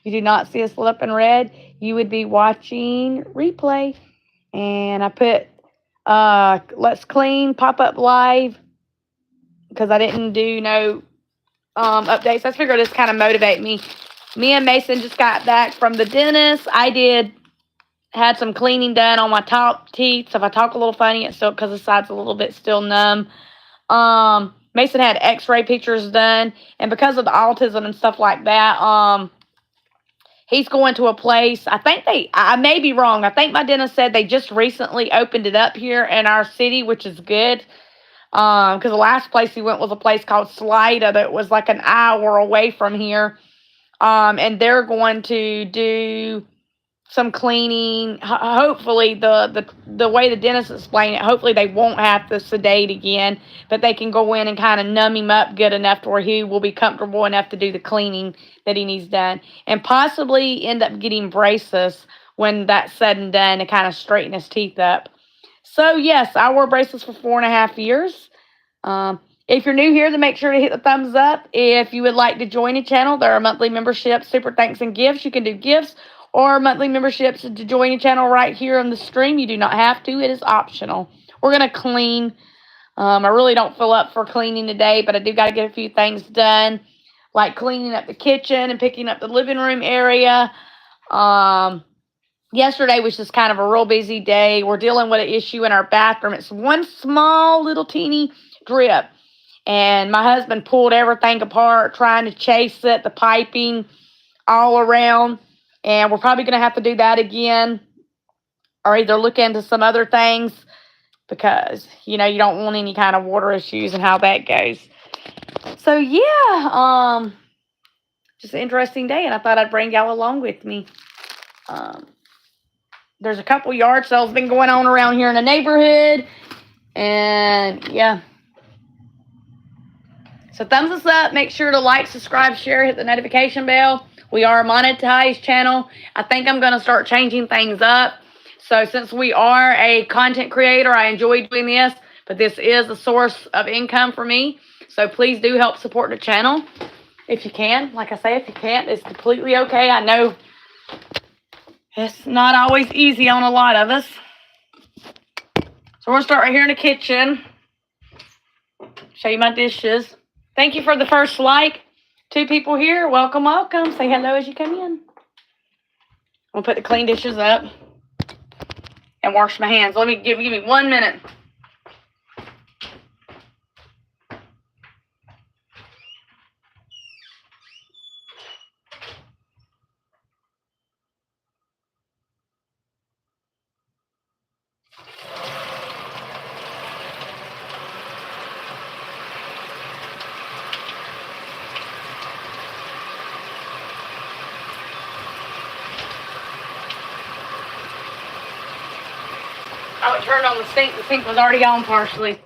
you do not see us lit up in red, you would be watching replay. And I put Let's Clean pop-up live because I didn't do no updates. I figured this kind of motivate me. Me and Mason just got back from the dentist. Had some cleaning done on my top teeth. So if I talk a little funny, it's still because the side's a little bit still numb. Mason had x-ray pictures done, and because of the autism and stuff like that, he's going to a place. I may be wrong. I think my dentist said they just recently opened it up here in our city, which is good. Because the last place he went was a place called Slida that was like an hour away from here. And they're going to do some cleaning. Hopefully, the way the dentist explained it, hopefully they won't have to sedate again, but they can go in and kind of numb him up good enough to where he will be comfortable enough to do the cleaning that he needs done, and possibly end up getting braces when that's said and done to kind of straighten his teeth up. So yes, I wore braces for 4.5 years. If you're new here, then make sure to hit the thumbs up. If you would like to join the channel, there are monthly memberships, super thanks, and gifts. You can do gifts or monthly memberships to join the channel right here on the stream. You do not have to. It is optional. We're going to clean. I really don't feel up for cleaning today, but I do got to get a few things done, like cleaning up the kitchen and picking up the living room area. Yesterday was just kind of a real busy day. We're dealing with an issue in our bathroom. It's one small little teeny drip, and my husband pulled everything apart trying to chase it, the piping all around. And we're probably going to have to do that again, or either look into some other things, because, you don't want any kind of water issues and how that goes. So, yeah, just an interesting day, and I thought I'd bring y'all along with me. There's a couple yard sales been going on around here in the neighborhood, and, yeah. So, thumbs us up. Make sure to like, subscribe, share, hit the notification bell. We are a monetized channel. I think I'm going to start changing things up. So since we are a content creator, I enjoy doing this, but this is a source of income for me. So please do help support the channel if you can. Like I say, if you can't, it's completely okay. I know it's not always easy on a lot of us. So we're going to start right here in the kitchen. Show you my dishes. Thank you for the first like. 2 people here. Welcome, welcome. Say hello as you come in. I'm going to put the clean dishes up and wash my hands. Give me 1 minute. I turned on the sink. The sink was already on partially.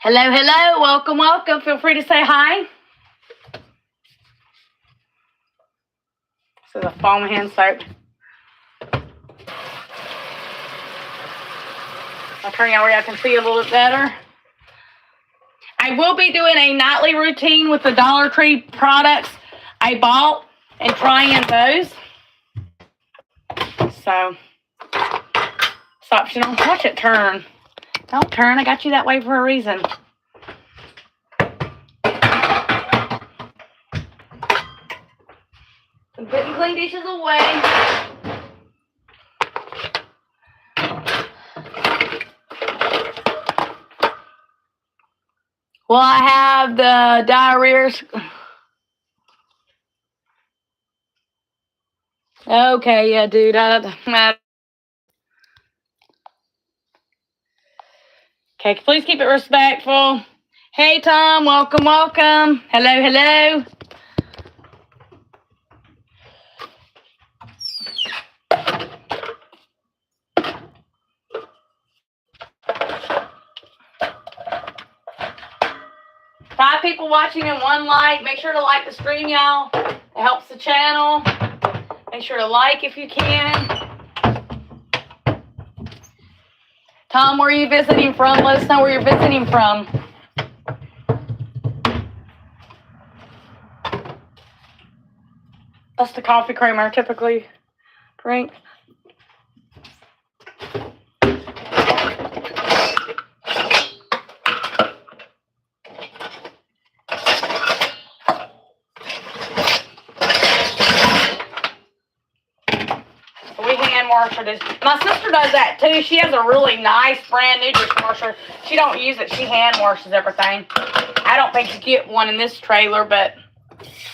Hello, hello. Welcome, welcome. Feel free to say hi. This is a foam hand soap. I'll turn y'all where I can see a little bit better. I will be doing a nightly routine with the Dollar Tree products I bought and trying those. So, it's optional. Watch it turn. Don't turn. I got you that way for a reason. I'm putting clean dishes away. Well, I have the diarrhea. Okay, yeah, dude. Okay, please keep it respectful. Hey, Tom. Welcome, welcome. Hello, hello. Five people watching and 1 like. Make sure to like the stream, y'all. It helps the channel. Make sure to like if you can. Tom, where are you visiting from? Let us know where you're visiting from. That's the coffee creamer I typically drink. We hand washer this. My sister does that too. She has a really nice brand new dishwasher. She don't use it. She hand washes everything. I don't think you get one in this trailer, but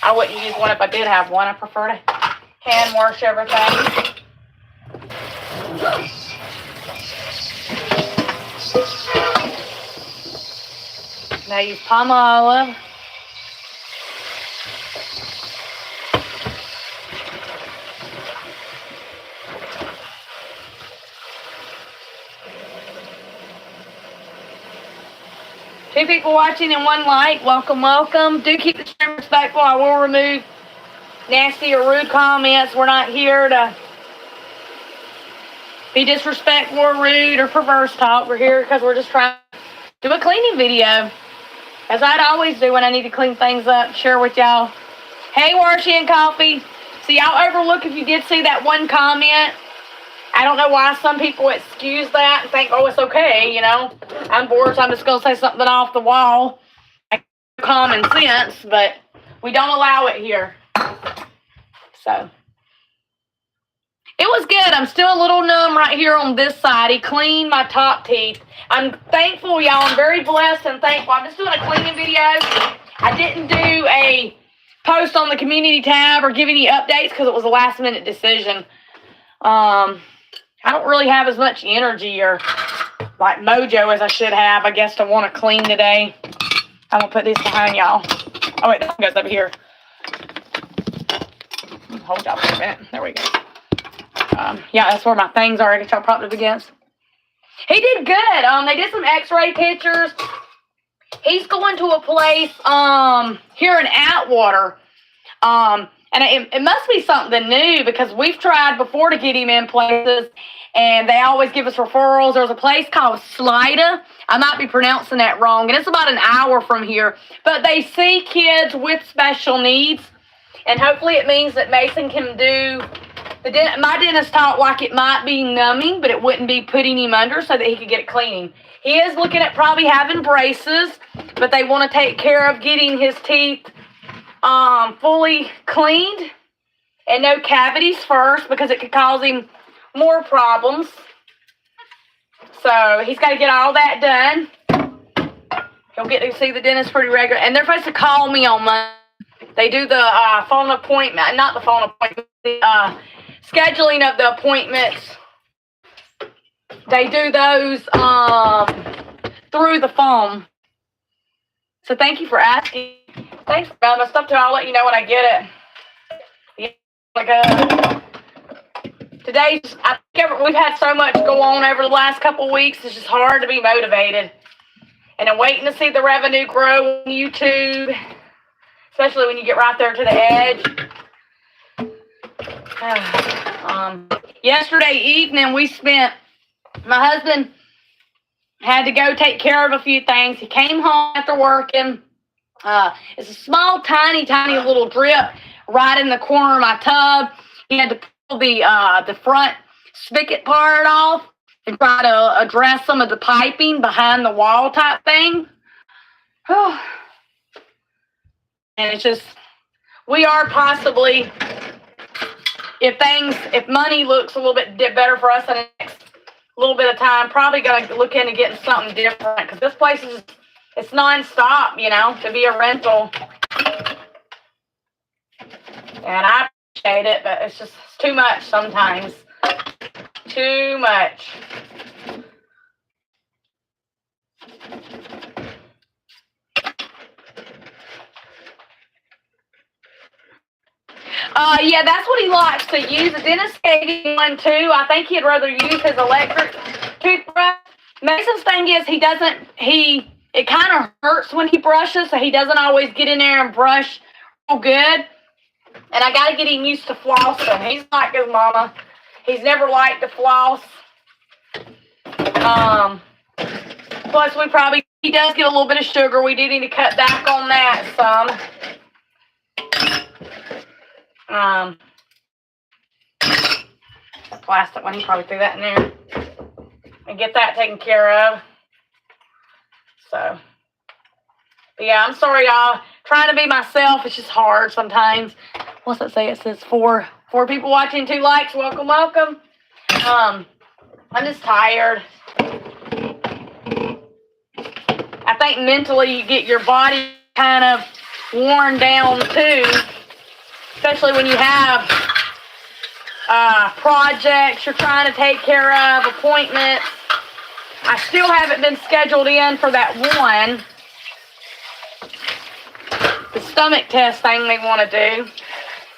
I wouldn't use one if I did have one. I prefer to hand wash everything. Now use Palmolive. Two people watching and one like. Welcome, welcome. Do keep the stream respectful. I will remove nasty or rude comments. We're not here to be disrespectful or rude or perverse talk. We're here because we're just trying to do a cleaning video, as I'd always do when I need to clean things up, share with y'all. Hey, Warshy and Coffee. So y'all overlook if you did see that one comment. I don't know why some people excuse that and think, oh, it's okay, you know. I'm bored, so I'm just going to say something off the wall. Common sense, but we don't allow it here. So it was good. I'm still a little numb right here on this side. He cleaned my top teeth. I'm thankful, y'all. I'm very blessed and thankful. I'm just doing a cleaning video. I didn't do a post on the community tab or give any updates because it was a last minute decision. I don't really have as much energy or like mojo as I should have, I guess, to want to clean today. I'm going to put this behind y'all. Oh, wait, that goes over here. Hold y'all for a minute. There we go. Yeah, that's where my things are. I get y'all propped up against. He did good. They did some x-ray pictures. He's going to a place here in Atwater. And it must be something new because we've tried before to get him in places, and they always give us referrals. There's a place called Slida. I might be pronouncing that wrong, and it's about an hour from here. But they see kids with special needs, and hopefully it means that Mason can do my dentist taught like it might be numbing, but it wouldn't be putting him under so that he could get it cleaning. He is looking at probably having braces, but they want to take care of getting his teeth fully cleaned and no cavities first because it could cause him more problems. So he's got to get all that done. He'll get to see the dentist pretty regular. And they're supposed to call me on Monday. They do the phone appointment, not the phone appointment, the scheduling of the appointments. They do those through the phone. So thank you for asking. Thanks for my stuff too. I'll let you know when I get it. Yeah, we've had so much go on over the last couple of weeks. It's just hard to be motivated. And I'm waiting to see the revenue grow on YouTube, especially when you get right there to the edge. Yesterday evening, my husband had to go take care of a few things. He came home after working. It's a small, tiny little drip right in the corner of my tub. He had to pull the front spigot part off and try to address some of the piping behind the wall type thing. And it's just, we are possibly, if money looks a little bit better for us in the next little bit of time, probably going to look into getting something different because this place it's nonstop, you know, to be a rental. And I appreciate it, but it's too much sometimes. Too much. Yeah, that's what he likes to use. The dentist gave him one too. I think he'd rather use his electric toothbrush. Mason's thing is it kind of hurts when he brushes, so he doesn't always get in there and brush real good. And I got to get him used to flossing. He's like his mama. He's never liked to floss. Plus, he does get a little bit of sugar. We do need to cut back on that some. Plastic one, he probably threw that in there. And get that taken care of. So, but yeah, I'm sorry, y'all. Trying to be myself, it's just hard sometimes. What's that say? It says four people watching, 2 likes. Welcome, welcome. I'm just tired. I think mentally you get your body kind of worn down too, especially when you have projects you're trying to take care of, appointments. I still haven't been scheduled in for that one, the stomach test thing they want to do.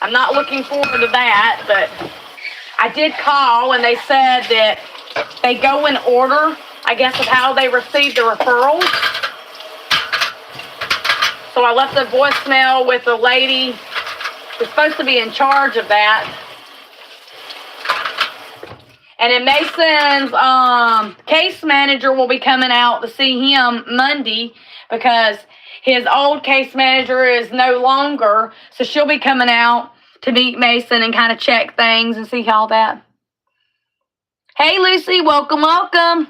I'm not looking forward to that, but I did call and they said that they go in order, I guess, of how they receive the referrals. So I left a voicemail with the lady who's supposed to be in charge of that. And then Mason's case manager will be coming out to see him Monday because his old case manager is no longer. So she'll be coming out to meet Mason and kind of check things and see how that. Hey, Lucy, welcome, welcome.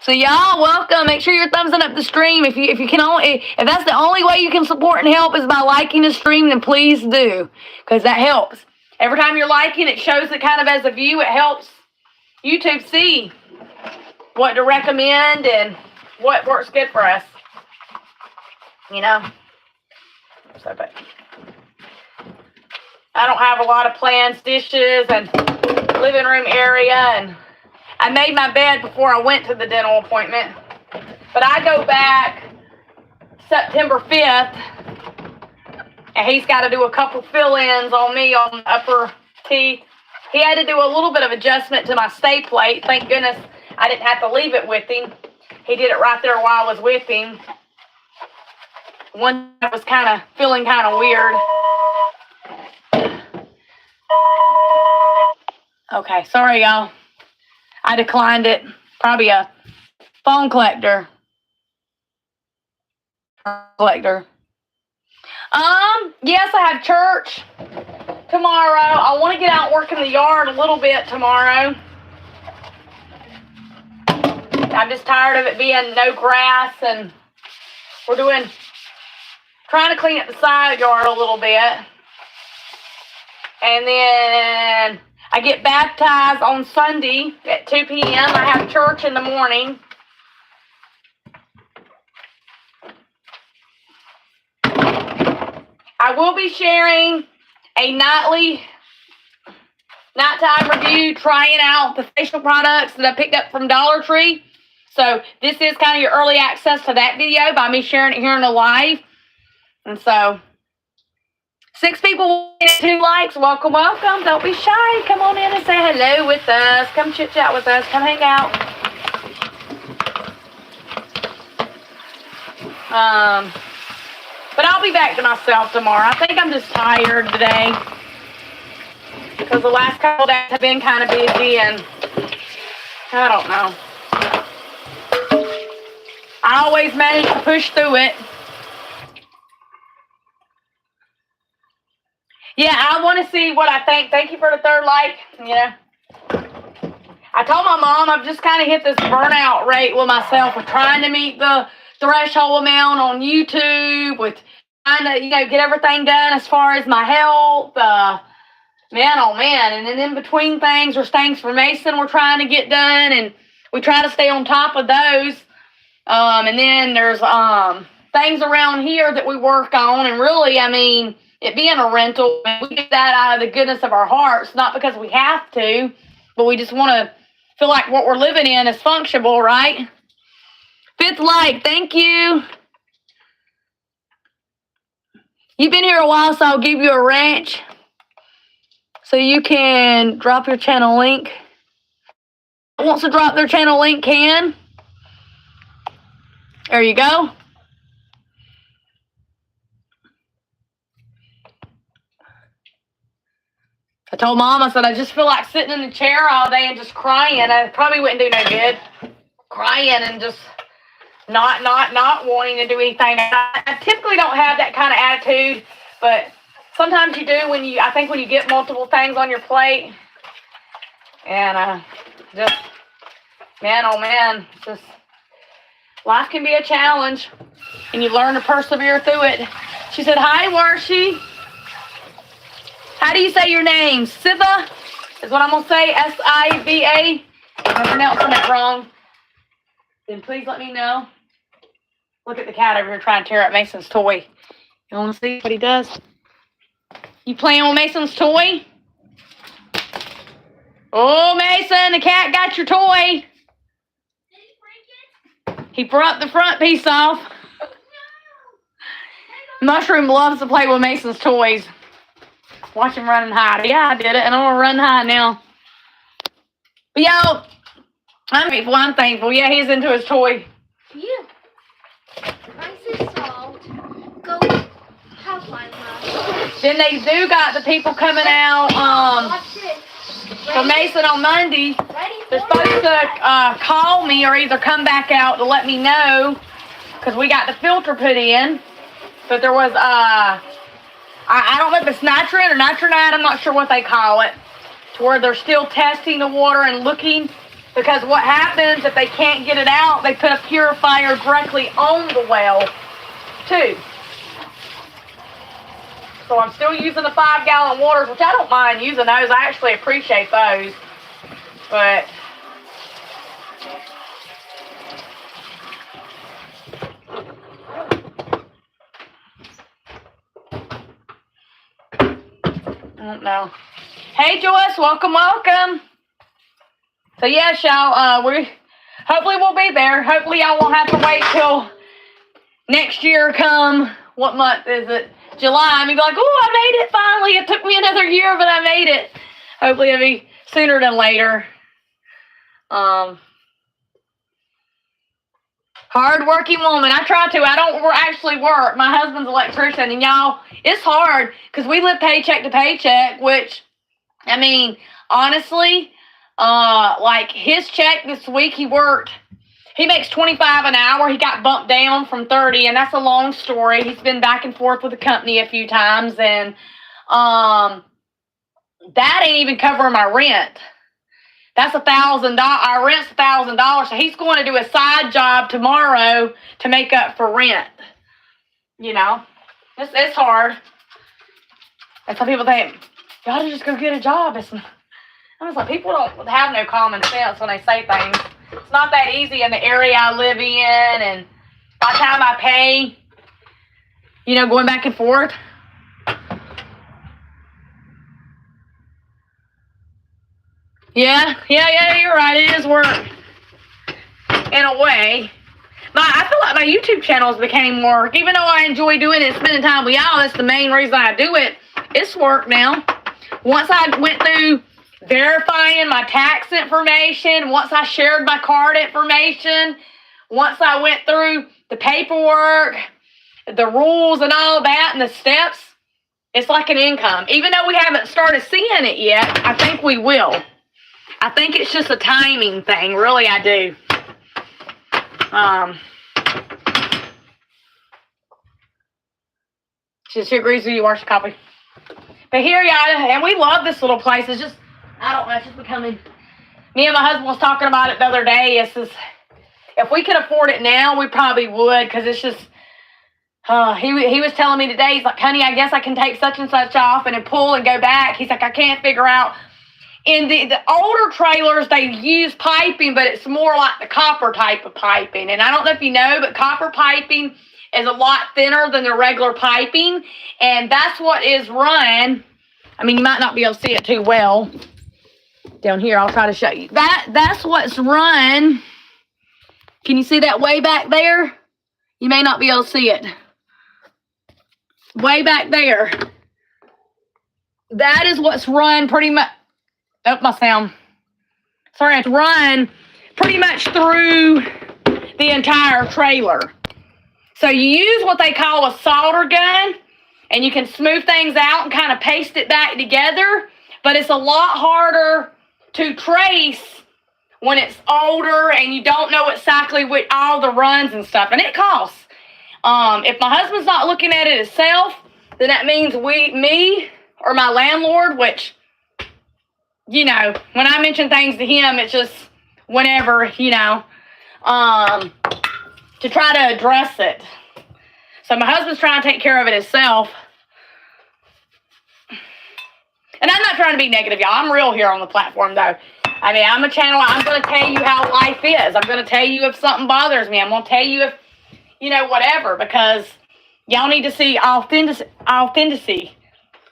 So y'all, welcome. Make sure you're thumbsing up the stream. If that's the only way you can support and help is by liking the stream, then please do, because that helps. Every time you're liking, it shows it kind of as a view. It helps YouTube see what to recommend and what works good for us. You know? So, but I don't have a lot of plans, dishes, and living room area, and I made my bed before I went to the dental appointment. But I go back September 5th, and he's got to do a couple fill-ins on me on the upper teeth. He had to do a little bit of adjustment to my stay plate. Thank goodness I didn't have to leave it with him. He did it right there while I was with him. One that was kind of feeling kind of weird. Okay, sorry, y'all. I declined it. Probably a phone collector. Yes, I have church tomorrow. I want to get out and work in the yard a little bit tomorrow. I'm just tired of it being no grass, and we're trying to clean up the side yard a little bit. And then I get baptized on Sunday at 2 p.m. I have church in the morning. I will be sharing a nighttime review, trying out the facial products that I picked up from Dollar Tree. So this is kind of your early access to that video by me sharing it here in the live. And so 6 people, 2 likes. Welcome, welcome. Don't be shy. Come on in and say hello with us. Come chit chat with us. Come hang out. But I'll be back to myself tomorrow. I think I'm just tired today because the last couple of days have been kind of busy, and I don't know. I always manage to push through it. Yeah, I want to see what I think. Thank you for the 3rd like. You know, I told my mom I've just kind of hit this burnout rate with myself with trying to meet the threshold amount on YouTube, with trying to, get everything done as far as my health. Man, oh man. And then in between things, there's things for Mason we're trying to get done, and we try to stay on top of those. And then there's things around here that we work on, and really, I mean, it being a rental, we get that out of the goodness of our hearts, not because we have to, but we just want to feel like what we're living in is functional, right? 5th like, thank you. You've been here a while, so I'll give you a ranch so you can drop your channel link. Who wants to drop their channel link can. There you go. I told Mom, I said, I just feel like sitting in the chair all day and just crying. I probably wouldn't do no good. Crying and just not wanting to do anything. I typically don't have that kind of attitude, but sometimes you do when I think when you get multiple things on your plate. And just, man, oh man, just life can be a challenge, and you learn to persevere through it. She said, hi, Warshi. How do you say your name? Siva is what I'm going to say, S-I-V-A. If I'm pronouncing it wrong, then please let me know. Look at the cat over here trying to tear up Mason's toy. You want to see what he does? You playing with Mason's toy? Oh, Mason, the cat got your toy. Did he break it? He broke the front piece off. No. Mushroom loves to play with Mason's toys. Watch him run and hide. Yeah, I did it, and I'm going to run and hide now. But, yo, I'm grateful. I'm thankful. Yeah, he's into his toy. Yeah. Ice is salt. Go have one. Then they do got the people coming out for Mason on Monday. They're supposed to call me or either come back out to let me know because we got the filter put in. But there was, I don't know if it's nitrate or nitronite. I'm not sure what they call it. To where they're still testing the water and looking. Because what happens if they can't get it out, they put a purifier directly on the well, too. So I'm still using the 5-gallon waters, which I don't mind using those. I actually appreciate those. But I don't know. Hey, Joyce, welcome, welcome. So yes, y'all, hopefully we'll be there. Hopefully y'all won't have to wait till next year come, what month is it? July. And be like, oh, I made it finally. It took me another year, but I made it. Hopefully it'll be sooner than later. Hard-working woman. I try to. I don't actually work. My husband's an electrician, and y'all, it's hard because we live paycheck to paycheck, which, I mean, honestly, like his check this week, he makes $25 an hour. He got bumped down from 30, and that's a long story. He's been back and forth with the company a few times, and that ain't even covering my rent. That's $1,000. Our rent's $1,000, so he's going to do a side job tomorrow to make up for rent. You know, it's hard. And some people think, you gotta just go get a job. I was like, people don't have no common sense when they say things. It's not that easy in the area I live in, and by the time I pay, you know, going back and forth. Yeah, you're right. It is work in a way. I feel like my YouTube channel has became work. Even though I enjoy doing it, spending time with y'all, that's the main reason I do it. It's work now. Once I went through verifying my tax information, once I shared my card information, once I went through the paperwork, the rules and all that and the steps, it's like an income. Even though we haven't started seeing it yet, I think we will. I think it's just a timing thing. Really, I do. She agrees with you, Wash Coffee. But here, y'all, and we love this little place. It's just, I don't know, it's just becoming, me and my husband was talking about it the other day. It's just, if we could afford it now, we probably would, because it's just, he was telling me today, he's like, honey, I guess I can take such and such off and then pull and go back. He's like, I can't figure out. In the older trailers, they use piping, but it's more like the copper type of piping. And I don't know if you know, but copper piping is a lot thinner than the regular piping. And that's what is run. I mean, you might not be able to see it too well. Down here, I'll try to show you. That's what's run. Can you see that way back there? You may not be able to see it. Way back there. That is what's run pretty much. Oh, my sound. Sorry, it's run pretty much through the entire trailer. So you use what they call a solder gun, and you can smooth things out and kind of paste it back together, but it's a lot harder to trace when it's older and you don't know exactly what all the runs and stuff, and it costs. If my husband's not looking at it himself, then that means me or my landlord, which, you know, when I mention things to him, it's just whenever, you know, to try to address it. So my husband's trying to take care of it himself. And I'm not trying to be negative, y'all. I'm real here on the platform, though. I mean, I'm a channel. I'm going to tell you how life is. I'm going to tell you if something bothers me. I'm going to tell you if, you know, whatever, because y'all need to see authenticity.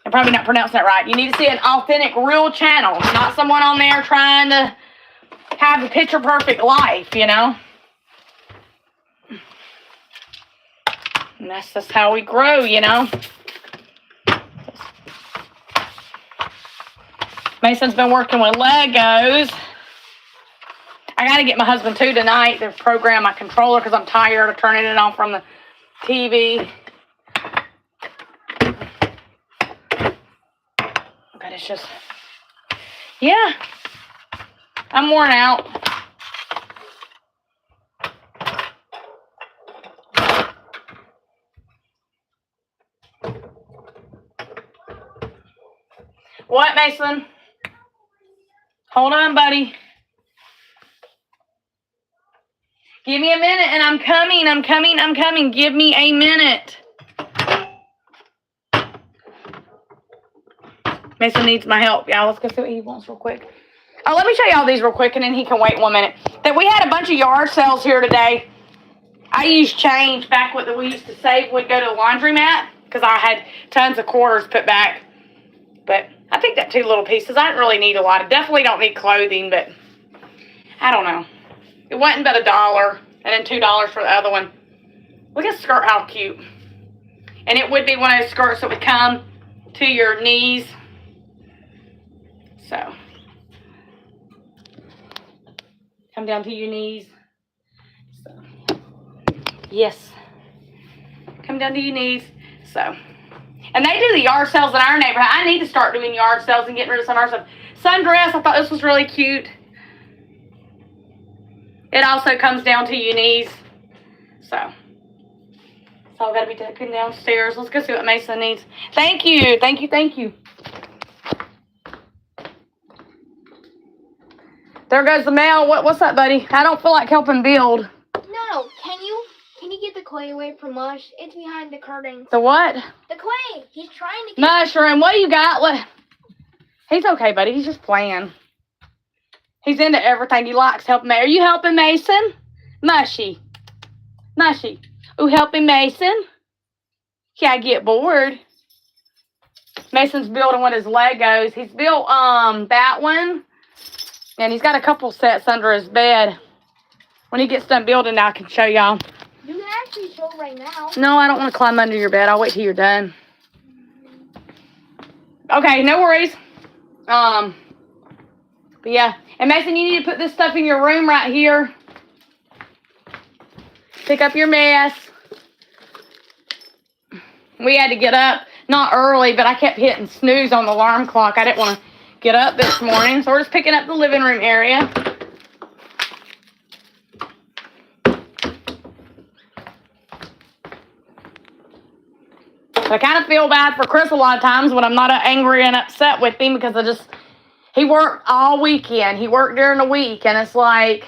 I'm probably not pronouncing that right. You need to see an authentic, real channel, not someone on there trying to have a picture-perfect life, you know? And that's just how we grow, you know? Mason's been working with Legos. I got to get my husband, too, tonight to program my controller because I'm tired of turning it on from the TV. But it's just, yeah, I'm worn out. What, Mason? Hold on, buddy. Give me a minute and I'm coming. Give me a minute. Mason needs my help. Y'all, let's go see what he wants real quick. Oh, let me show y'all these real quick and then he can wait 1 minute. That we had a bunch of yard sales here today. I used change back what we used to save when we go to the laundromat because I had tons of quarters put back. But I picked up 2 little pieces. I didn't really need a lot. I definitely don't need clothing, but I don't know. It wasn't but $1 and then $2 for the other one. Look at the skirt, how cute. And it would be one of those skirts that would come to your knees. So, come down to your knees. So, yes. Come down to your knees. So. And they do the yard sales in our neighborhood. I need to start doing yard sales and getting rid of some of our stuff. Sundress, I thought this was really cute. It also comes down to your knees. So, it's all got to be taken downstairs. Let's go see what Mason needs. Thank you. Thank you. Thank you. There goes the mail. What's up, buddy? I don't feel like helping build. No, can you get the clay away from us? It's behind the curtains. The what? The clay. He's trying to get Mushroom, what do you got? He's okay, buddy. He's just playing. He's into everything. He likes helping me. Are you helping Mason? Mushy. Mushy. Ooh, helping Mason? Can't get bored. Mason's building one of his Legos. He's built that one. And he's got a couple sets under his bed. When he gets done building, I can show y'all. You can actually show right now. No, I don't want to climb under your bed. I'll wait till you're done. Okay, no worries. But yeah. And Mason, you need to put this stuff in your room right here. Pick up your mess. We had to get up, not early, but I kept hitting snooze on the alarm clock. I didn't want to get up this morning, so we're just picking up the living room area. I kind of feel bad for Chris a lot of times when I'm not angry and upset with him because he worked all weekend. He worked during the week, and it's like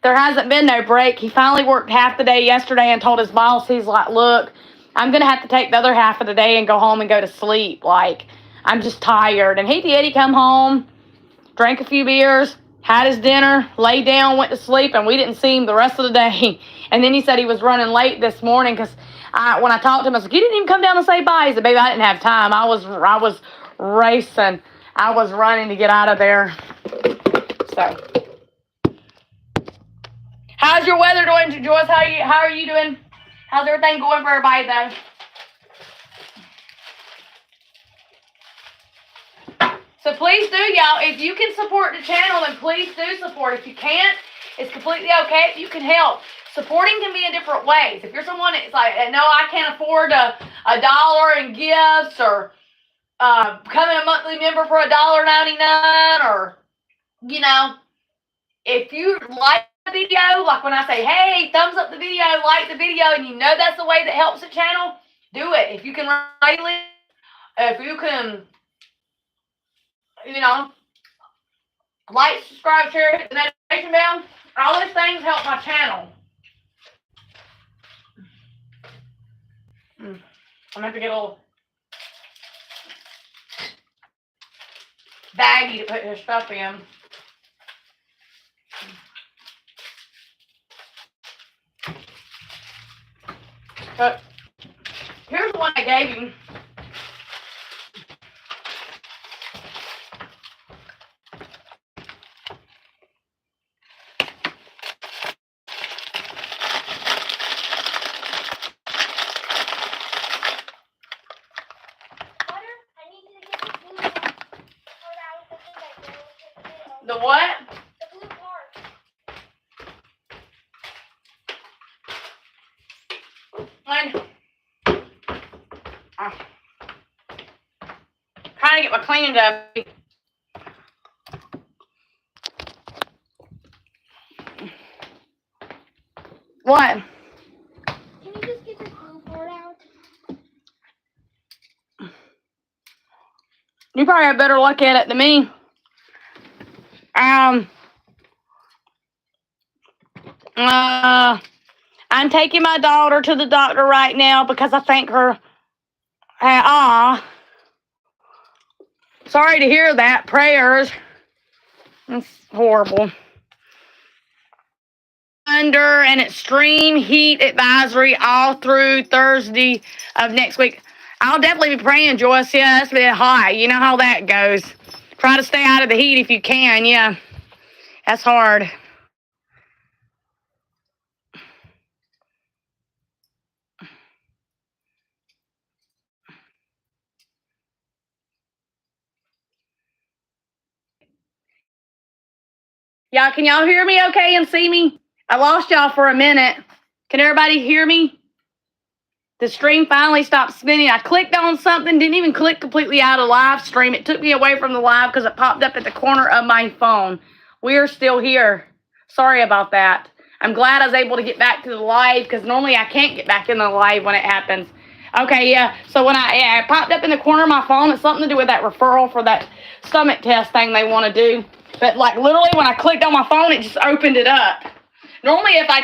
there hasn't been no break. He finally worked half the day yesterday and told his boss, he's like, look, I'm going to have to take the other half of the day and go home and go to sleep. Like, I'm just tired. And he did. He come home, drank a few beers, had his dinner, laid down, went to sleep, and we didn't see him the rest of the day. And then he said he was running late this morning because when I talked to him, I was like, you didn't even come down and say bye. He said, baby, I didn't have time. I was racing. I was running to get out of there. So, how's your weather doing, Joyce? How are you doing? How's everything going for everybody, though? So please do, y'all. If you can support the channel, then please do support. If you can't, it's completely okay if you can help. Supporting can be in different ways. If you're someone that's like, no, I can't afford a $1 in gifts, or becoming a monthly member for $1.99, or, you know, if you like the video, like when I say, hey, thumbs up the video, like the video, and you know that's the way that helps the channel, do it. If you can write if you can, like, subscribe, share, hit the notification bell, all those things help my channel. I'm going to have to get a little baggie to put his stuff in. But here's the one I gave him. The what? The blue part. Trying to get my cleaning done. What? Can you just get the blue part out? You probably have better luck at it than me. I'm taking my daughter to the doctor right now because I think her. Sorry to hear that. Prayers. It's horrible. Under an extreme heat advisory all through Thursday of next week. I'll definitely be praying, Joyce. Yeah, it's been hot. You know how that goes. Try to stay out of the heat if you can. Yeah, that's hard. Y'all, can y'all hear me okay and see me? I lost y'all for a minute. Can everybody hear me? The stream finally stopped spinning. I clicked on something, didn't even click completely out of live stream. It took me away from the live because it popped up at the corner of my phone. We're still here. Sorry about that. I'm glad I was able to get back to the live because normally I can't get back in the live when it happens. Okay, yeah. So when it popped up in the corner of my phone, it's something to do with that referral for that stomach test thing they want to do. But like literally when I clicked on my phone, it just opened it up. Normally if I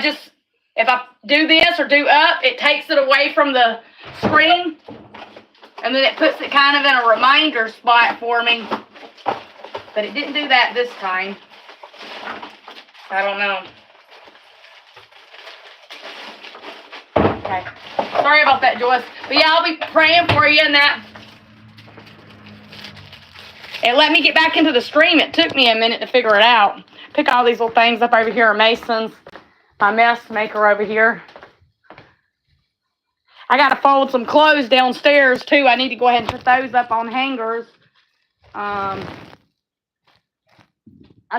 do this or do up, it takes it away from the screen. And then it puts it kind of in a reminder spot for me. But it didn't do that this time. I don't know. Okay. Sorry about that, Joyce. But yeah, I'll be praying for you and that. It let me get back into the stream. It took me a minute to figure it out. Pick all these little things up over here are Mason's. My mess maker over here. I got to fold some clothes downstairs too. I need to go ahead and put those up on hangers. I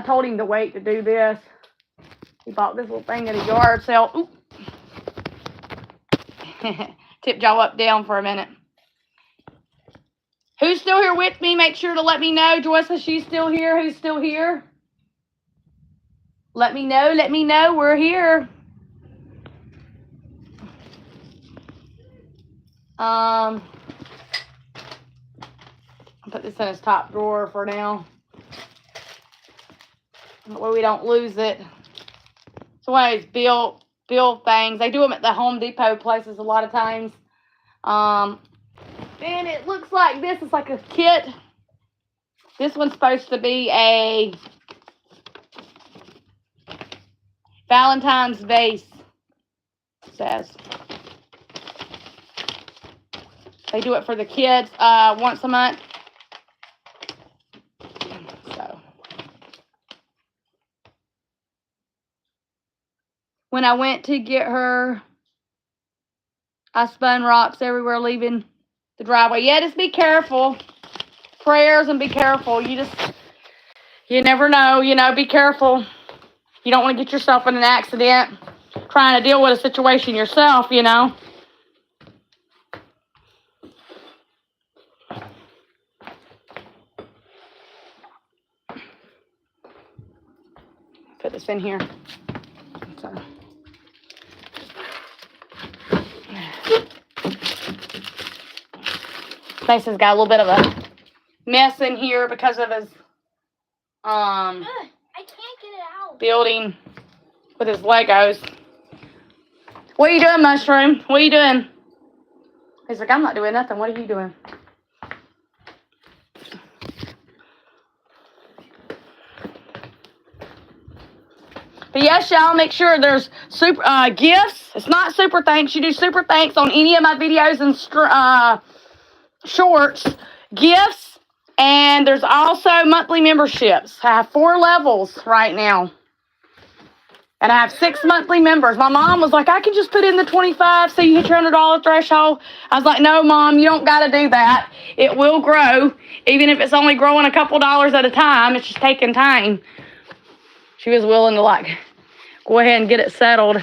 told him to wait to do this. He bought this little thing at a yard sale. Oop. Tipped y'all up down for a minute. Who's still here with me? Make sure to let me know. Joyce says she's still here. Who's still here? Let me know. Let me know. We're here. I'll put this in his top drawer for now. That way we don't lose it. So one of those bill things. They do them at the Home Depot places a lot of times. And it looks like this is like a kit. This one's supposed to be a Valentine's vase, it says. They do it for the kids once a month. So when I went to get her, I spun rocks everywhere leaving the driveway. Yeah, just be careful. Prayers and be careful. You never know, be careful. You don't want to get yourself in an accident trying to deal with a situation yourself, Put this in here. So. Mason's got a little bit of a mess in here because of his I can't get it out. building with his Legos. What are you doing, Mushroom? What are you doing? He's like, I'm not doing nothing. What are you doing? But yes, y'all, make sure there's super gifts. It's not super thanks. You do super thanks on any of my videos and shorts. Gifts. And there's also monthly memberships. I have 4 levels right now. And I have 6 monthly members. My mom was like, I can just put in the 25 so you hit your $100 threshold. I was like, no, Mom, you don't got to do that. It will grow. Even if it's only growing a couple dollars at a time. It's just taking time. She was willing to, like, go ahead and get it settled.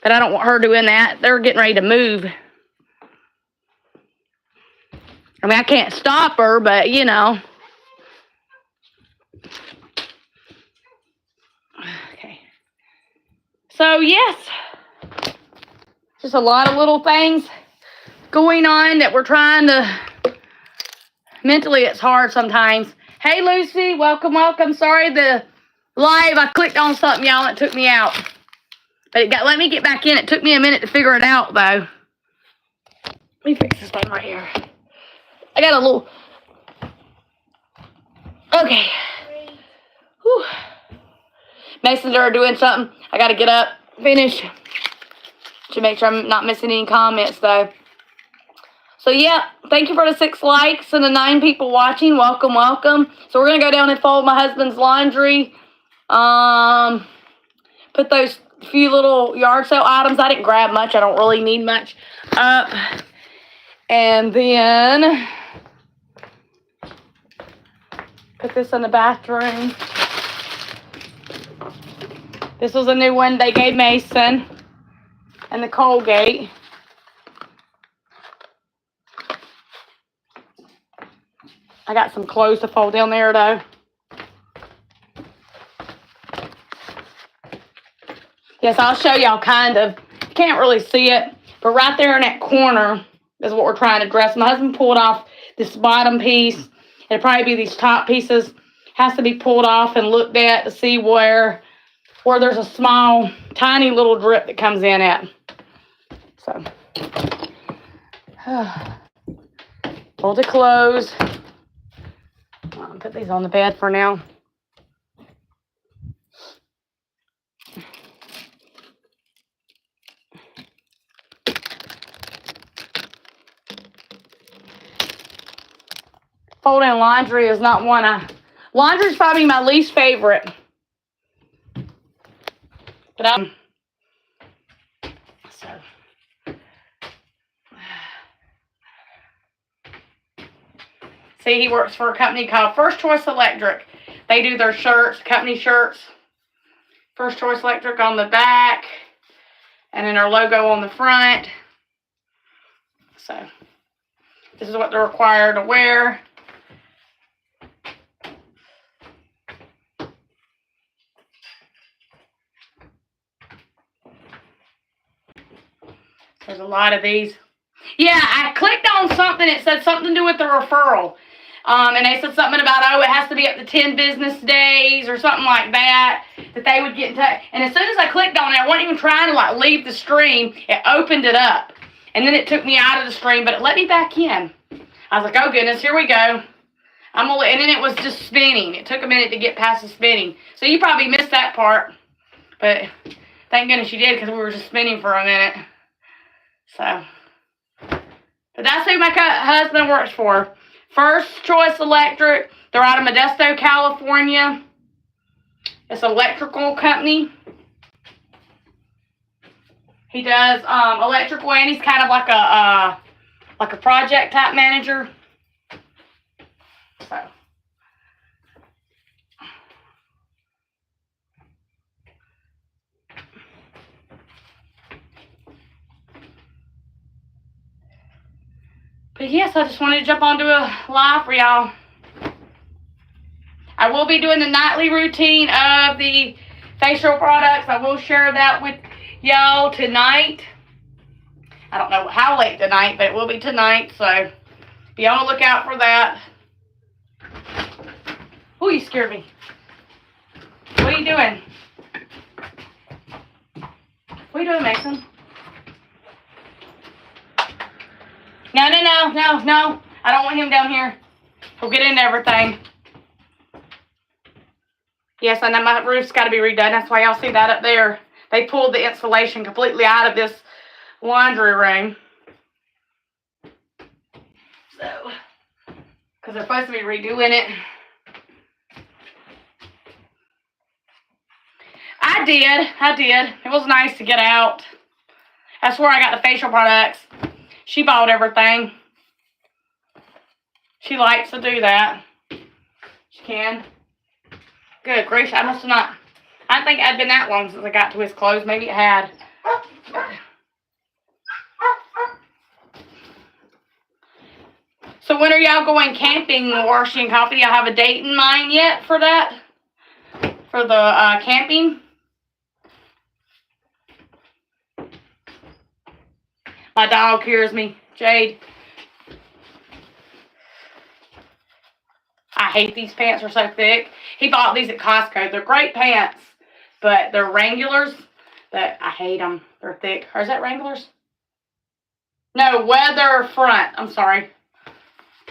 But I don't want her doing that. They're getting ready to move. I mean, I can't stop her, but, you know. Okay. So, yes. Just a lot of little things going on that we're trying to... Mentally, it's hard sometimes. Hey, Lucy. Welcome, welcome. Sorry, the live, I clicked on something, y'all, and it took me out. But it let me get back in. It took me a minute to figure it out, though. Let me fix this thing right here. I got a little... Okay. Whew. Mason's are doing something. I got to get up, finish. To make sure I'm not missing any comments, though. So, yeah, thank you for the 6 likes and the 9 people watching. Welcome, welcome. So, we're going to go down and fold my husband's laundry. Put those few little yard sale items. I didn't grab much. I don't really need much up. And then put this in the bathroom. This was a new one they gave Mason. And the Colgate. I got some clothes to fold down there, though. Yes, I'll show y'all kind of. You can't really see it. But right there in that corner is what we're trying to dress. My husband pulled off this bottom piece. It'll probably be these top pieces. Has to be pulled off and looked at to see where there's a small, tiny little drip that comes in at. So, fold the clothes. I'll put these on the bed for now. Folding laundry is not one laundry is probably my least favorite. But see, he works for a company called First Choice Electric. They do their shirts, company shirts. First Choice Electric on the back. And then our logo on the front. So, this is what they're required to wear. There's a lot of these. Yeah, I clicked on something. It said something to do with the referral. And they said something about, oh, it has to be up to 10 business days or something like that, that they would get in touch. And as soon as I clicked on it, I wasn't even trying to, like, leave the stream. It opened it up. And then it took me out of the stream, but it let me back in. I was like, oh, goodness, here we go. And then it was just spinning. It took a minute to get past the spinning. So you probably missed that part. But thank goodness you did, because we were just spinning for a minute. So, but that's who my husband works for. First Choice Electric. They're out of Modesto, California. It's an electrical company. He does electrical, and he's kind of like a project type manager. So. But yes, I just wanted to jump onto a live for y'all. I will be doing the nightly routine of the facial products. I will share that with y'all tonight. I don't know how late tonight, but it will be tonight. So Be on the lookout for that. Oh, you scared me. What are you doing? What are you doing, Mason? No, no, no, no, no. I don't want him down here. He'll get into everything. Yes, I know my roof's got to be redone. That's why y'all see that up there. They pulled the insulation completely out of this laundry room. So, because they're supposed to be redoing it. I did. It was nice to get out. That's where I got the facial products. She bought everything. She likes to do that. She can. Good gracious, I must have not. I don't think it had been that long since I got to his clothes. Maybe it had. So when are y'all going camping, Warshy and Coffee? Do y'all have a date in mind yet for that? For the camping? My dog hears me. Jade. I hate these pants. Are so thick. He bought these at Costco. They're great pants, but they're Wranglers. But I hate them. They're thick. Or is that Wranglers? No, Weather Front. I'm sorry.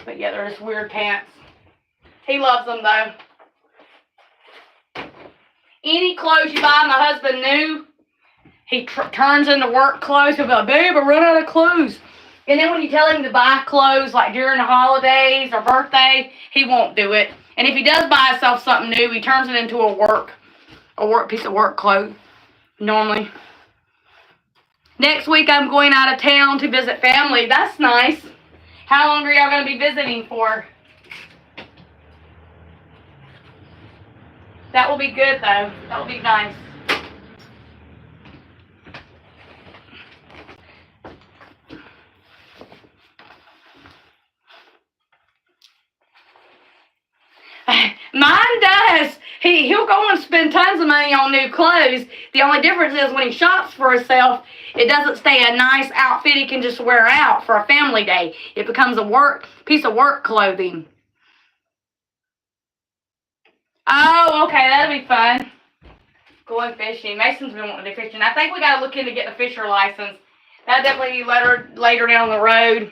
But yeah, they're just weird pants. He loves them though. Any clothes you buy my husband new, he turns into work clothes. He'll be like, babe, I run out of clothes. And then when you tell him to buy clothes, like during the holidays or birthday, he won't do it. And if he does buy himself something new, he turns it into a work piece of work clothes, normally. Next week, I'm going out of town to visit family. That's nice. How long are y'all going to be visiting for? That will be good, though. That will be nice. Mine does. He'll go and spend tons of money on new clothes. The only difference is when he shops for himself, it doesn't stay a nice outfit he can just wear out for a family day. It becomes a piece of work clothing. Oh, okay, that'll be fun. Going fishing. Mason's been wanting to do fishing. I think we got to look into getting a fisher license. That'll definitely be later down the road.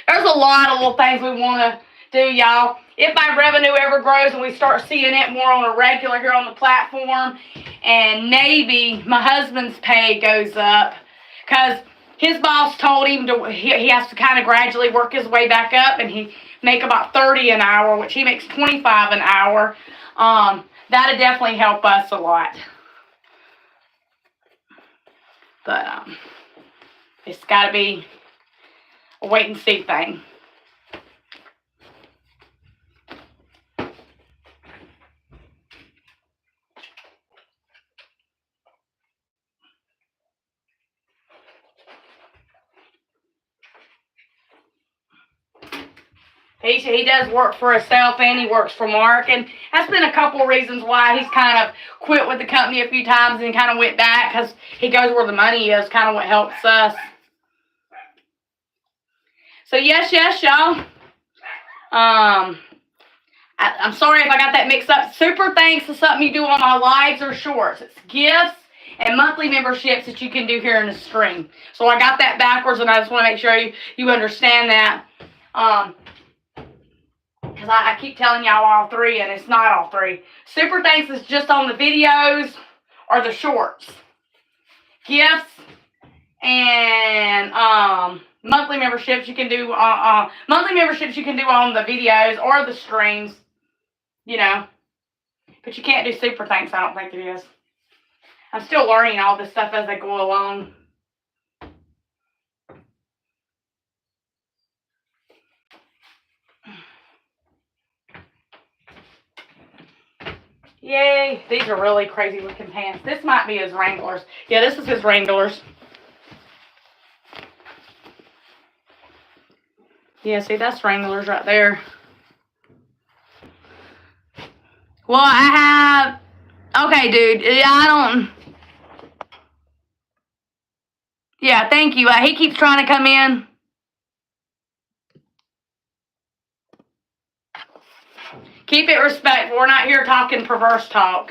There's a lot of little things we want to do, y'all. If my revenue ever grows and we start seeing it more on a regular here on the platform, and maybe my husband's pay goes up, because his boss told him he has to kind of gradually work his way back up, and he make about $30 an hour, which he makes $25 an hour. That'd definitely help us a lot. But it's got to be a wait and see thing. He does work for himself and he works for Mark, and that's been a couple of reasons why he's kind of quit with the company a few times and kind of went back, because he goes where the money is, kind of what helps us. So yes, y'all. I'm sorry if I got that mixed up. Super thanks to something you do on my lives or shorts. It's gifts and monthly memberships that you can do here in the stream. So I got that backwards, and I just want to make sure you understand that. Because I keep telling y'all all three, and it's not all three. Super thanks is just on the videos or the shorts. Gifts and monthly memberships you can do on the videos or the streams, you know. But you can't do super thanks, I don't think it is. I'm still learning all this stuff as I go along. Yay, these are really crazy looking pants. This might be his Wranglers. Yeah, this is his Wranglers. Yeah, see, that's Wranglers right there. Well, I have... Okay, dude, I don't... Yeah, thank you. He keeps trying to come in. Keep it respectful. We're not here talking perverse talk.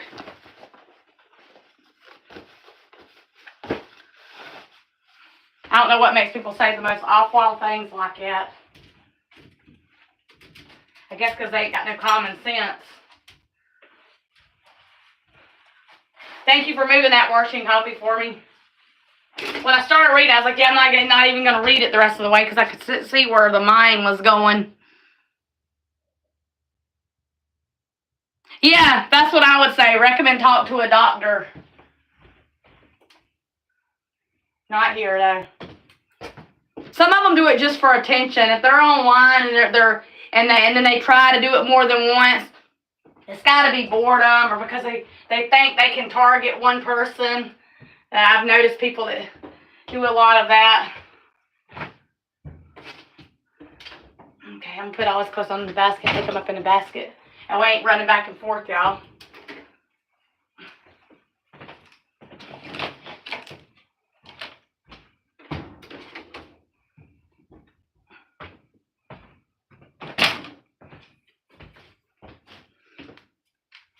I don't know what makes people say the most off-wild things like that. I guess because they ain't got no common sense. Thank you for moving that washing copy for me. When I started reading, I was like, yeah, I'm not even going to read it the rest of the way because I could see where the mind was going. Yeah, that's what I would say. Recommend talk to a doctor. Not here, though. Some of them do it just for attention. If they're online and then they try to do it more than once, it's got to be boredom or because they think they can target one person. I've noticed people that do a lot of that. Okay, I'm going to put all this clothes on the basket, pick them up in the basket. And we ain't running back and forth, y'all.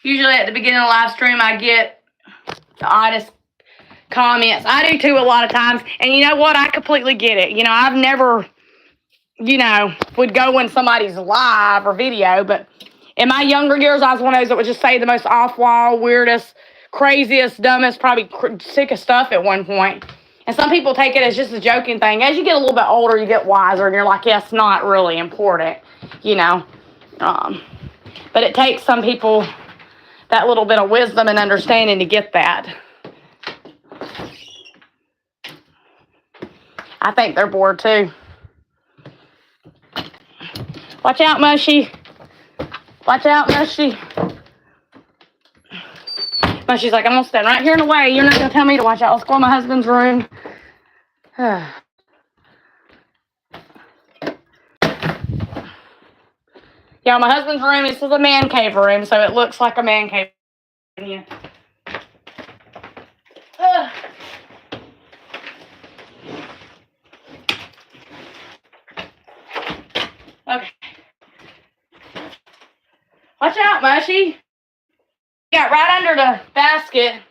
Usually at the beginning of the live stream, I get the oddest comments. I do too a lot of times. And you know what? I completely get it. You know, I've never, would go in somebody's live or video. But in my younger years, I was one of those that would just say the most off-wall, weirdest, craziest, dumbest, probably sickest stuff at one point. And some people take it as just a joking thing. As you get a little bit older, you get wiser. And you're like, yeah, it's not really important, But it takes some people that little bit of wisdom and understanding to get that. I think they're bored too. Watch out, Mushy. Watch out, Mushy. Mushy's like, I'm going to stand right here in the way. You're not going to tell me to watch out. Let's go in my husband's room. Yeah, my husband's room, this is a man cave room, so it looks like a man cave. Yeah. Okay. Watch out, Mushy. Got right under the basket.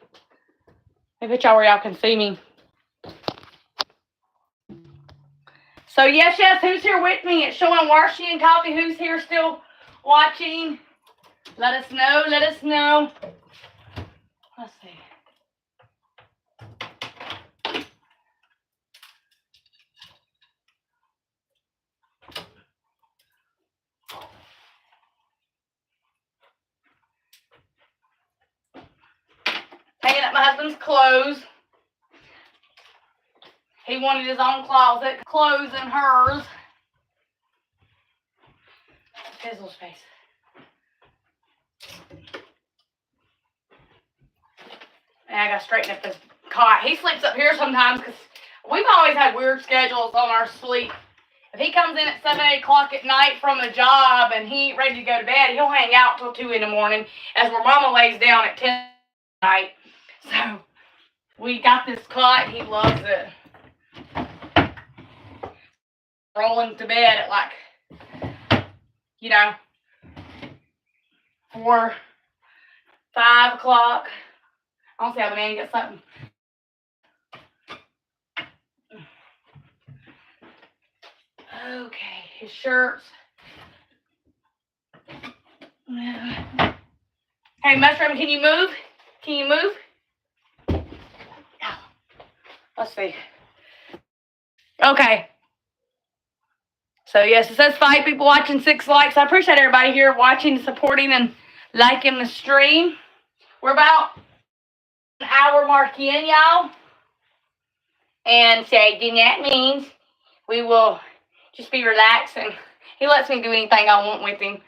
Let me put y'all where y'all can see me. So, yes, who's here with me? It's showing Warshy and Coffee. Who's here still watching? Let us know. Let's see. Hanging up my husband's clothes. He wanted his own closet, clothes and hers. Fizzle's face. And I gotta straighten up this cot. He sleeps up here sometimes because we've always had weird schedules on our sleep. If he comes in at 7, 8 o'clock at night from a job and he ain't ready to go to bed, he'll hang out till 2 in the morning as where Mama lays down at 10 at night. So we got this cot. He loves it. Rolling to bed at 4, 5 o'clock. I don't see how the man gets something. Okay, his shirts. Hey, Mushroom, can you move? Oh, let's see. Okay. So, yes, it says 5 people watching, 6 likes. I appreciate everybody here watching, supporting, and liking the stream. We're about an hour mark in, y'all. And so then that means we will just be relaxing. He lets me do anything I want with him.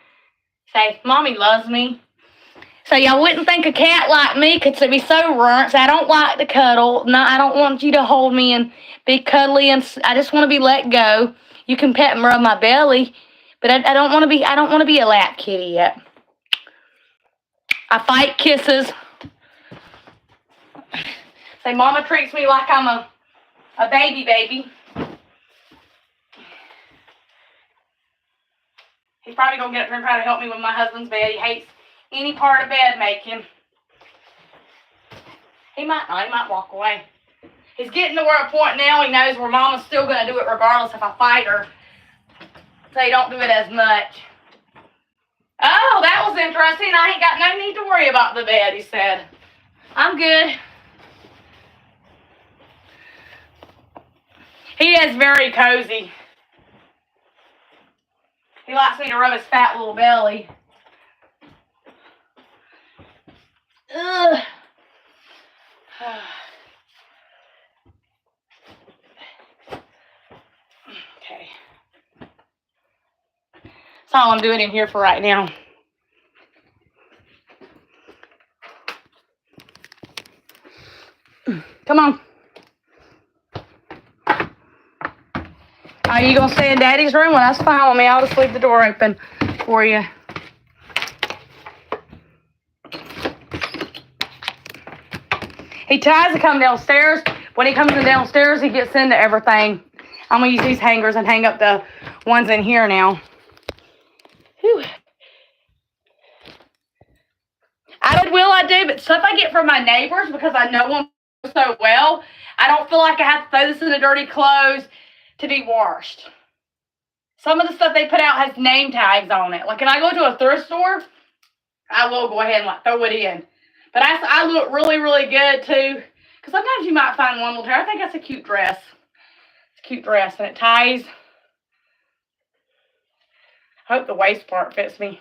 Say, Mommy loves me. So y'all wouldn't think a cat like me could be so runt. I don't like to cuddle. No, I don't want you to hold me and be cuddly, and I just want to be let go. You can pet and rub my belly, but I don't want to be. I don't want to be a lap kitty yet. I fight kisses. Say, Mama treats me like I'm a baby. He's probably going to get up here and try to help me with my husband's bed. He hates any part of bed making. He might not. He might walk away. He's getting to where a point now he knows where Mama's still going to do it regardless if I fight her. So he don't do it as much. Oh, that was interesting. I ain't got no need to worry about the bed, he said. I'm good. He is very cozy. He likes me to rub his fat little belly. Ugh. Okay. That's all I'm doing in here for right now. Come on. Are you going to stay in Daddy's room? Well, that's fine with me. I'll just leave the door open for you. He tries to come downstairs. When he comes in downstairs, he gets into everything. I'm going to use these hangers and hang up the ones in here now. Whew. I do, but stuff I get from my neighbors because I know them so well, I don't feel like I have to throw this in the dirty clothes to be washed. Some of the stuff they put out has name tags on it. Like if I go to a thrift store, I will go ahead and like throw it in. But I look really, really good too. Because sometimes you might find one little tear. I think that's a cute dress. It's a cute dress and it ties. I hope the waist part fits me.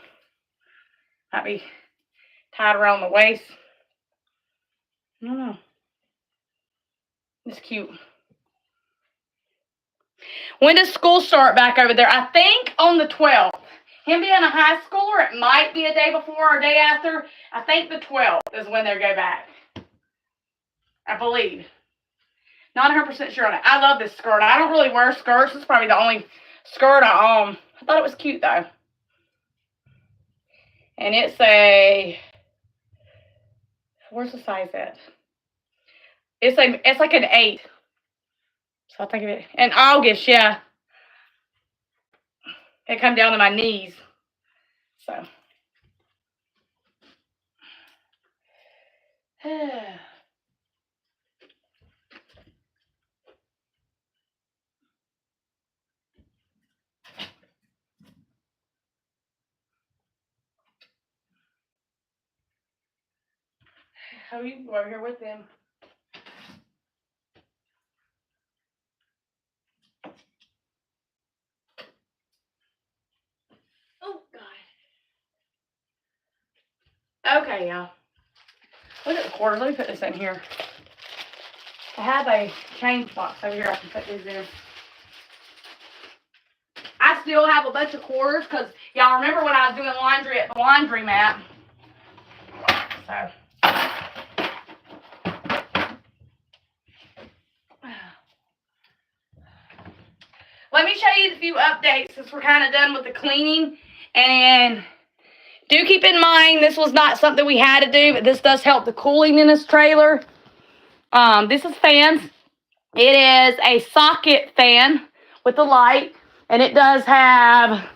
Might be tied around the waist. I don't know. It's cute. When does school start back over there? I think on the 12th. Him being a high schooler, it might be a day before or a day after. I think the 12th is when they go back. I believe. Not 100% sure on it. I love this skirt. I don't really wear skirts. It's probably the only skirt I own. I thought it was cute though. And it's a, where's the size at? It's like an 8. So I think of it in August, yeah. It come down to my knees. So. How are you over here with them? Oh, God. Okay, y'all. Look at the quarters. Let me put this in here. I have a change box over here. I can put these in. I still have a bunch of quarters because y'all remember when I was doing laundry at the laundromat. So. Let me show you a few updates since we're kind of done with the cleaning. And do keep in mind, this was not something we had to do, but this does help the cooling in this trailer. This is fans. It is a socket fan with a light, and it does have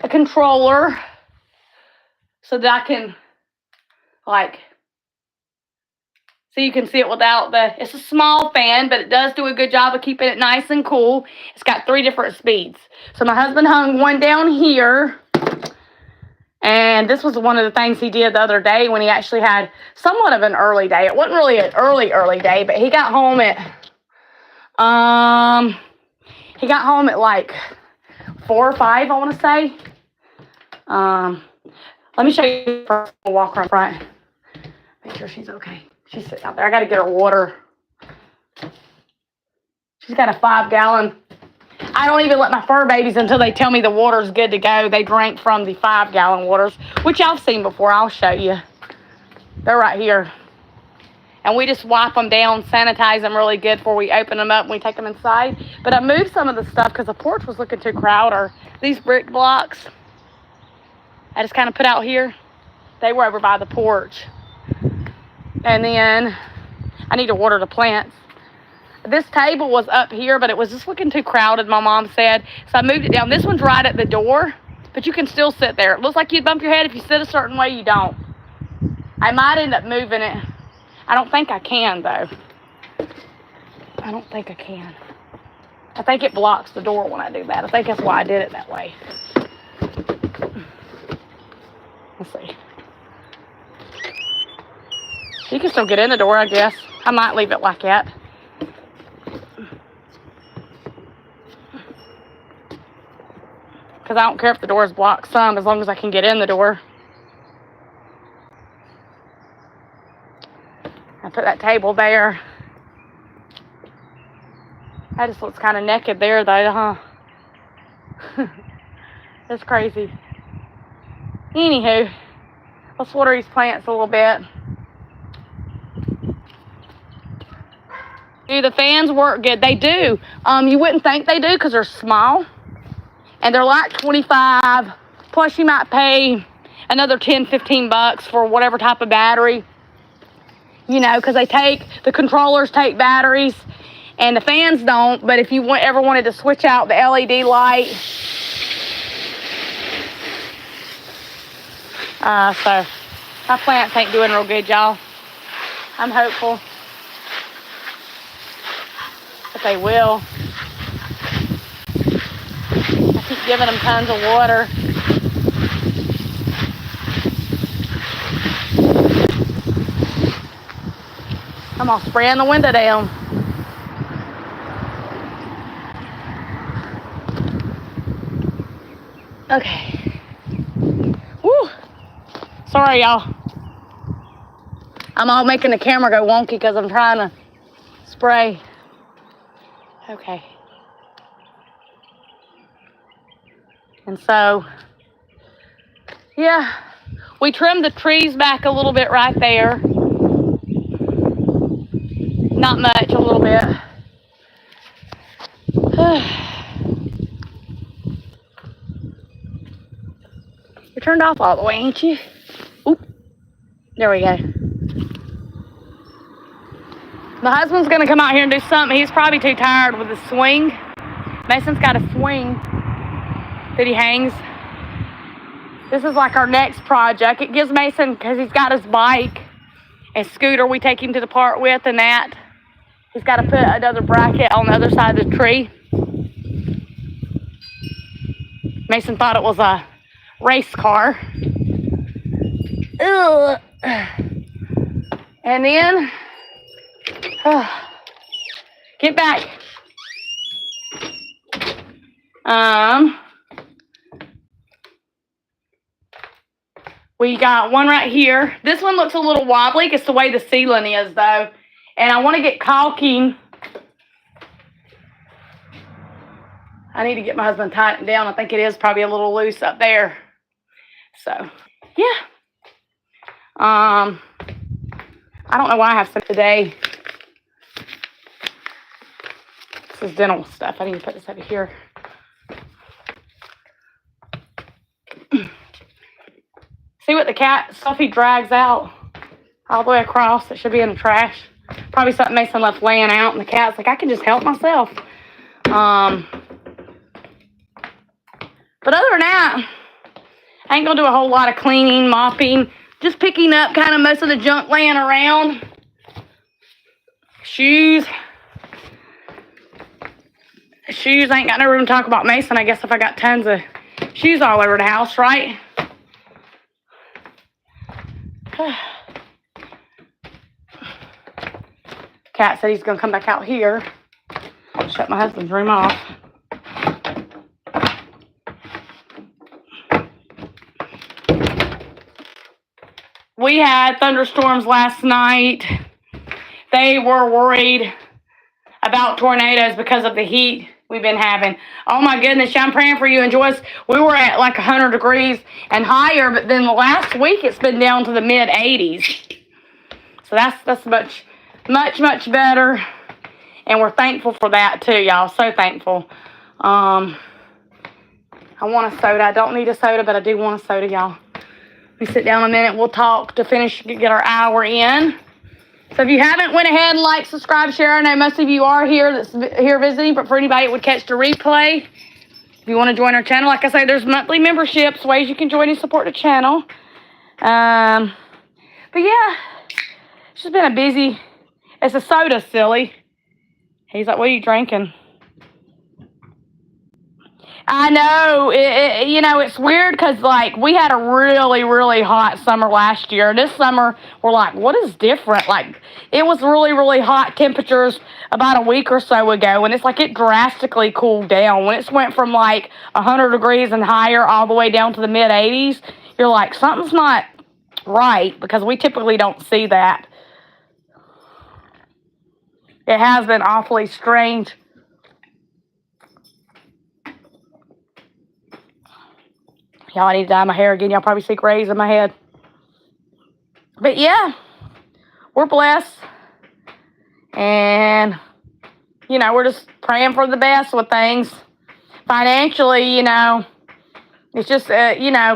a controller so that I can, like, so you can see it without the, it's a small fan, but it does do a good job of keeping it nice and cool. It's got 3 different speeds. So my husband hung one down here. And this was one of the things he did the other day when he actually had somewhat of an early day. It wasn't really an early day, but he got home at, like 4 or 5, I want to say. Let me show you first. We'll walk around front. Make sure she's okay. She's sitting out there. I got to get her water. She's got a 5-gallon. I don't even let my fur babies until they tell me the water's good to go. They drink from the 5-gallon waters, which I've seen before. I'll show you. They're right here. And we just wipe them down, sanitize them really good before we open them up and we take them inside. But I moved some of the stuff because the porch was looking too crowded. These brick blocks, I just kind of put out here. They were over by the porch. And then I need to water the plants. This table was up here, but it was just looking too crowded, my mom said. So I moved it down. This one's right at the door. but you can still sit there. It looks like you'd bump your head if you sit a certain way. You don't. I might end up moving it. I don't think I can, though. I don't think I can. I think it blocks the door when I do that. I think that's why I did it that way. Let's see. You can still get in the door, I guess. I might leave it like that. Because I don't care if the door is blocked some, as long as I can get in the door. I put that table there. That just looks kind of naked there, though, huh? That's crazy. Anywho, let's water these plants a little bit. Do the fans work good? They do. You wouldn't think they do because they're small. And they're like $25. Plus, you might pay another $10, $15 for whatever type of battery. You know, because the controllers take batteries. And the fans don't, but if you ever wanted to switch out the LED light. So, my plants ain't doing real good, y'all. I'm hopeful that they will. I keep giving them tons of water. I'm all spraying the window down. Okay. Woo. Sorry, y'all. I'm all making the camera go wonky because I'm trying to spray. Okay. And so, yeah, we trimmed the trees back a little bit right there. Not much, a little bit. You're turned off all the way, ain't you? Oop. There we go. My husband's going to come out here and do something. He's probably too tired with the swing. Mason's got a swing that he hangs. This is like our next project. It gives Mason, because he's got his bike and scooter we take him to the park with and that. He's got to put another bracket on the other side of the tree. Mason thought it was a race car. Ugh. And then, get back. We got one right here. This one looks a little wobbly. It's the way the ceiling is, though. And I want to get caulking. I need to get my husband tightened down. I think it is probably a little loose up there. So, yeah. I don't know why I have some today. This is dental stuff. I need to put this over here. See what the cat stuff he drags out all the way across? It should be in the trash. Probably something Mason left laying out, and the cat's like, I can just help myself. But other than that, I ain't gonna do a whole lot of cleaning, mopping, just picking up kind of most of the junk laying around. Shoes. Shoes, I ain't got no room to talk about Mason. I guess if I got tons of shoes all over the house, right? Cat said he's gonna come back out here. Shut my husband's room off. We had thunderstorms last night. They were worried about tornadoes because of the heat we've been having. Oh my goodness, I'm praying for you and Joyce. We were at like 100 degrees and higher, but then the last week it's been down to the mid 80s. So that's much better. And we're thankful for that too, y'all. So thankful. I want a soda. I don't need a soda, but I do want a soda, y'all. We sit down a minute. We'll talk to get our hour in. So if you haven't went ahead and like, subscribe, share. I know most of you are here that's here visiting, but for anybody that would catch the replay, If you want to join our channel, like I say, there's monthly memberships, ways you can join and support the channel. But yeah, it's just been a busy. It's a soda, silly. He's like, what are you drinking? I know, it's weird because, like, we had a really, really hot summer last year. This summer, we're like, what is different? Like, it was really, really hot temperatures about a week or so ago, and it's like it drastically cooled down. When it went from, like, 100 degrees and higher all the way down to the mid-80s, you're like, something's not right, because we typically don't see that. It has been awfully strange. Y'all, I need to dye my hair again. Y'all probably see grays in my head. But yeah, we're blessed. And, we're just praying for the best with things. Financially, it's just,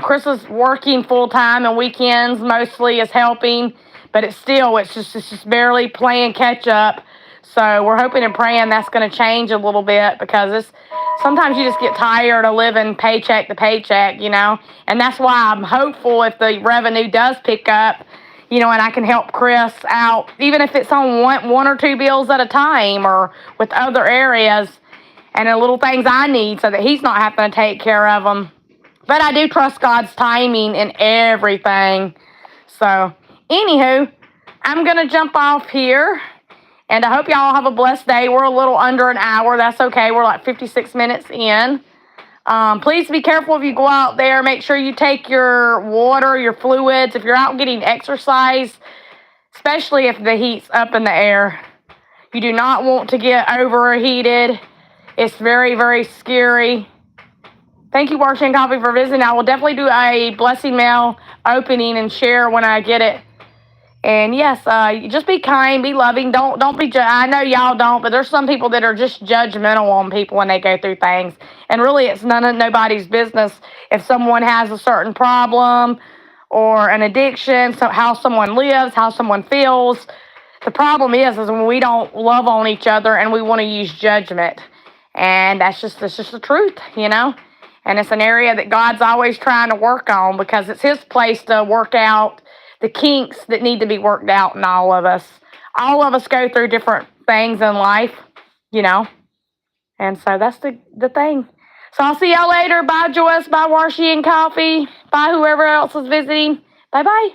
Chris is working full-time and weekends mostly is helping. But it's just barely playing catch-up. So we're hoping and praying that's going to change a little bit, because sometimes you just get tired of living paycheck to paycheck, and that's why I'm hopeful if the revenue does pick up, and I can help Chris out, even if it's on one or two bills at a time or with other areas and the little things I need, so that he's not having to take care of them. But I do trust God's timing in everything. So, anywho, I'm going to jump off here. And I hope y'all have a blessed day. We're a little under an hour. That's okay. We're like 56 minutes in. Please be careful if you go out there. Make sure you take your water, your fluids. If you're out getting exercise, especially if the heat's up in the air, you do not want to get overheated. It's very, very scary. Thank you, Washington Coffee, for visiting. I will definitely do a blessing mail opening and share when I get it. And yes, just be kind, be loving. Don't be. I know y'all don't, but there's some people that are just judgmental on people when they go through things. And really, it's nobody's business if someone has a certain problem or an addiction. So how someone lives, how someone feels. The problem is when we don't love on each other and we want to use judgment. And that's just the truth, And it's an area that God's always trying to work on, because it's His place to work out the kinks that need to be worked out in all of us. All of us go through different things in life, And so that's the thing. So I'll see y'all later. Bye, Joyce. Bye, Washington Coffee. Bye, whoever else is visiting. Bye-bye.